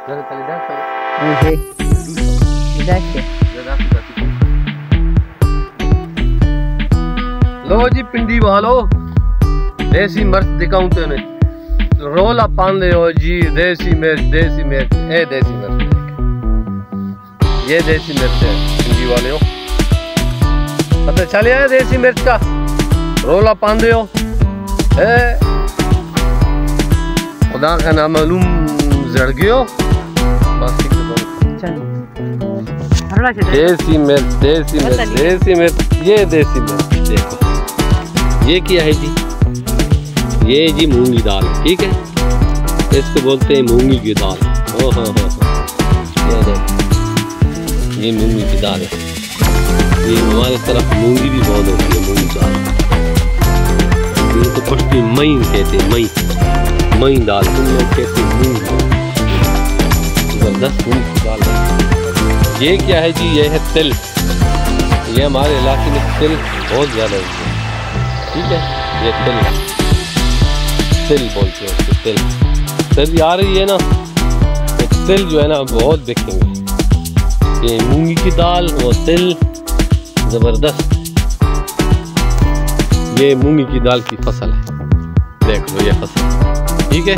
लो जी पिंडी वालो, देसी मिर्च दिखाऊं तेने, रोला पांदे हो जी। देसी मिर्च, देसी मिर्च, ए देसी मिर्च, ये देसी मिर्च है पिंडी वाले हो। पता चल गया देसी मिर्च का रोला पांदे हो। खुदा का नाम मालूम जड़ गयो बस। देसी मिर्च, देसी मिर्च, देसी मिर्च, ये देसी मिर्च देखो। ये क्या है जी? ये जी मूंगी दाल, ठीक है। इसको बोलते हैं मूंगी की दाल। ओ हो ये देखो, ये मूंगी की दाल है। ये हमारे तरफ मूंगी भी बहुत होती है, मूंगी दाल। इनको पश्ती मई कहते हैं, मई मई दाल। तुम लोग कहते हैं मूंग। जबरदस्त मूंग की दाल है। ये क्या है जी? ये है तिल। ये हमारे इलाके में तिल बहुत ज़्यादा होती है, ठीक है। ये तिल बोलते हैं उसको, तिल। सर्दी आ रही है ना, तो तिल जो है ना बहुत बिकेंगे। ये मूंगी की दाल और तिल ज़बरदस्त। ये मूंगी की दाल की फसल है, देख लो ये फसल, ठीक है।